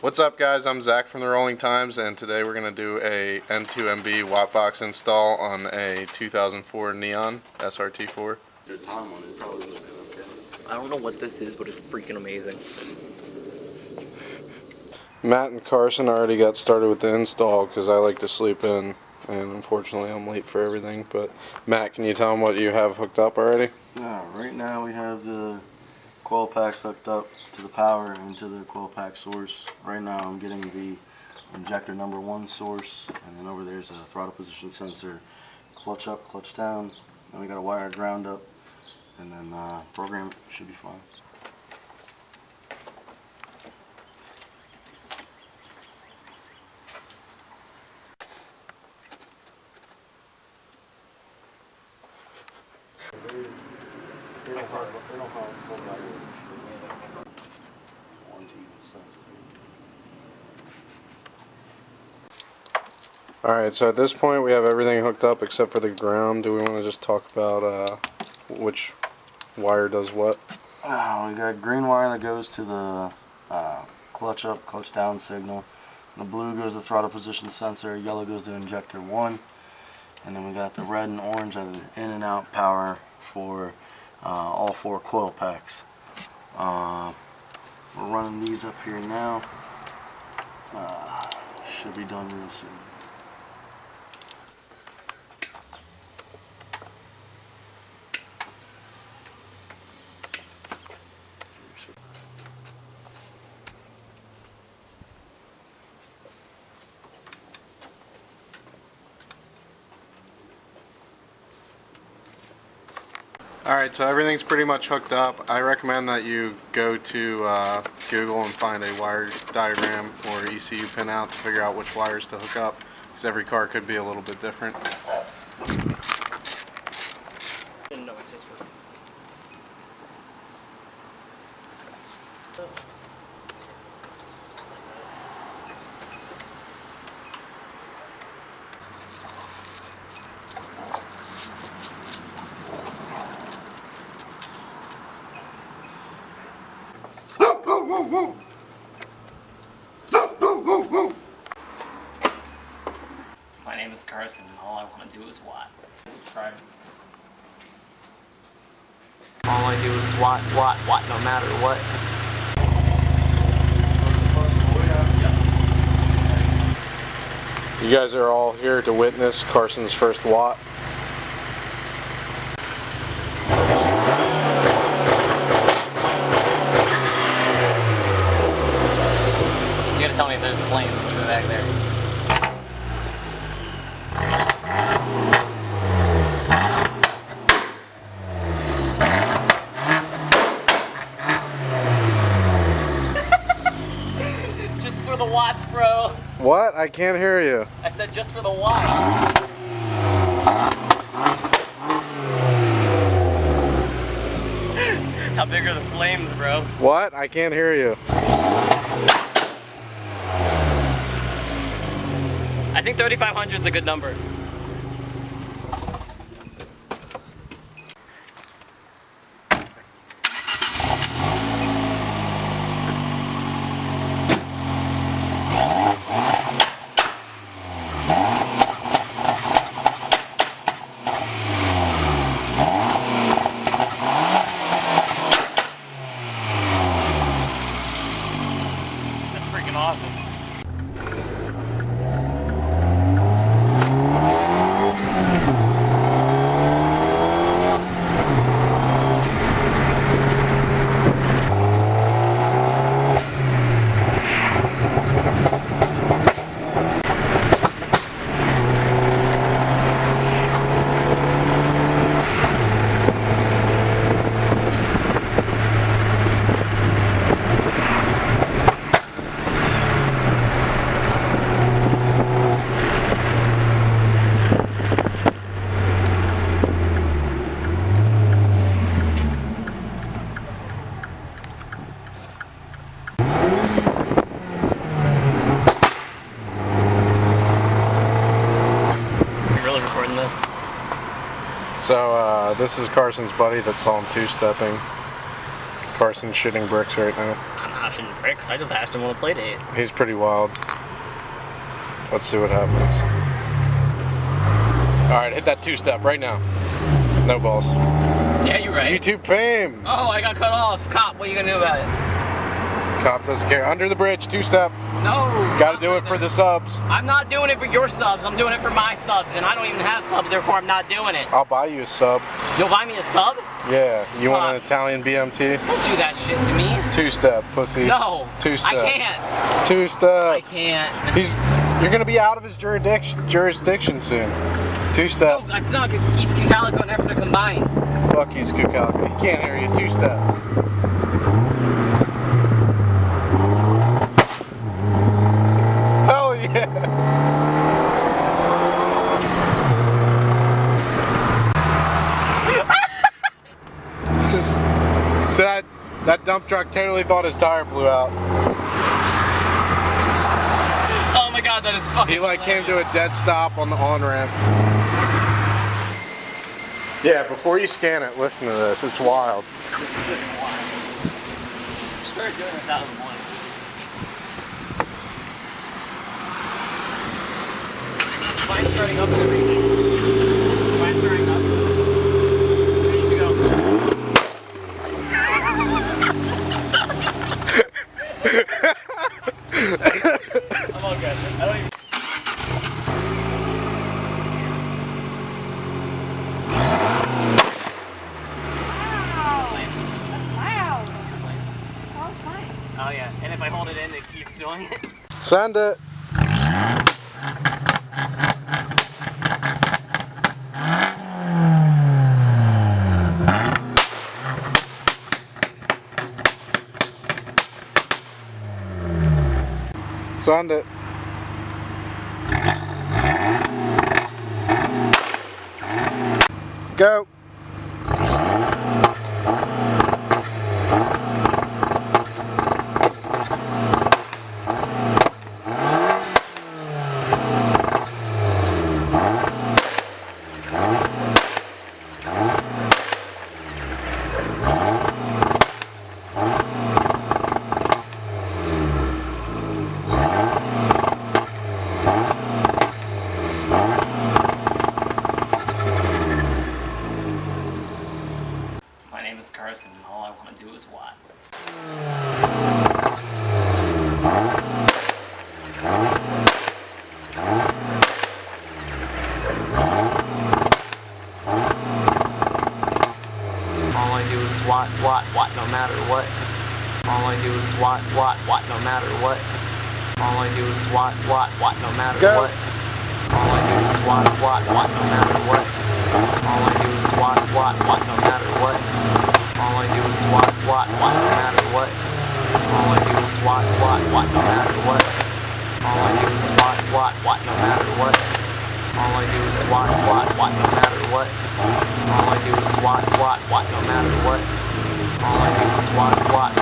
What's up, guys? I'm Zach from the Rolling Times, and today we're going to do a N2MB WotBox install on a 2004 Neon SRT4. I don't know what this is, but it's freaking amazing. Matt and Carson already got started with the install because I like to sleep in, and unfortunately I'm late for everything. But Matt, can you tell them what you have hooked up already? Right now we have the coil packs hooked up to the power and to the coil pack source. Right now I'm getting the injector number 1 source, and then over there's a throttle position sensor, clutch up, clutch down. Then we got a wire ground up, and then program should be fine. Alright, so at this point we have everything hooked up except for the ground. Do we want to just talk about which wire does what? We got green wire that goes to the clutch up, clutch down signal. The blue goes to throttle position sensor, yellow goes to injector 1. And then we got the red and orange are the in and out power for all 4 coil packs. We're running these up here now. Should be done real soon. Alright, so everything's pretty much hooked up. I recommend that you go to Google and find a wire diagram or ECU pinout to figure out which wires to hook up, because every car could be a little bit different. My name is Carson, and all I want to do is Watt. Subscribe. All I do is Watt, no matter what. You guys are all here to witness Carson's first Watt. You gotta tell me if there's flames in the back there. Just for the watts, bro. What? I can't hear you. I said just for the watts. How big are the flames, bro? What? I can't hear you. I think 3,500 is a good number. That's freaking awesome. So this is Carson's buddy that saw him two-stepping. Carson's shitting bricks right now. smashing bricks. I just asked him on a play date. He's pretty wild. Let's see what happens. Alright, hit that two-step right now. No balls. Yeah, you're right. YouTube fame! Oh, I got cut off. Cop, what are you gonna do about it? Cop doesn't care. Under the bridge, two-step. No. Gotta do it for the subs. I'm not doing it for your subs. I'm doing it for my subs, and I don't even have subs, therefore I'm not doing it. I'll buy you a sub. You'll buy me a sub? Yeah. You want an Fuck. Italian BMT? Don't do that shit to me. Two-step, pussy. No. Two-step. I can't. Two-step. I can't. You're gonna be out of his jurisdiction soon. Two-step. No, it's not because East Calico and Efra combined. Fuck you, Scoocalico. He can't hear you. Two-step. Hell yeah! So that dump truck totally thought his tire blew out. Oh my god, that is fucking He like came hilarious. to a dead stop on the on-ramp. Yeah, before you scan it, listen to this. It's wild. Started doing this out of one. Mine's starting up and everything. Mine's starting up. So you need to go. I'm all good. I don't even. Oh yeah, and if I hold it in, it keeps doing it. Send it. Send it. Go. My name is Carson, and all I want to do is what? All I do is what, no matter what. All I do is what, no matter what. All I do is what, no matter Go. what. All I do is what, no matter what. All I do is what, no matter what. All I do is what, no matter what. All I do is what, no matter what. All I do is what, no matter what. All I do is what, no matter what. All I do is what, no matter what. All I do is what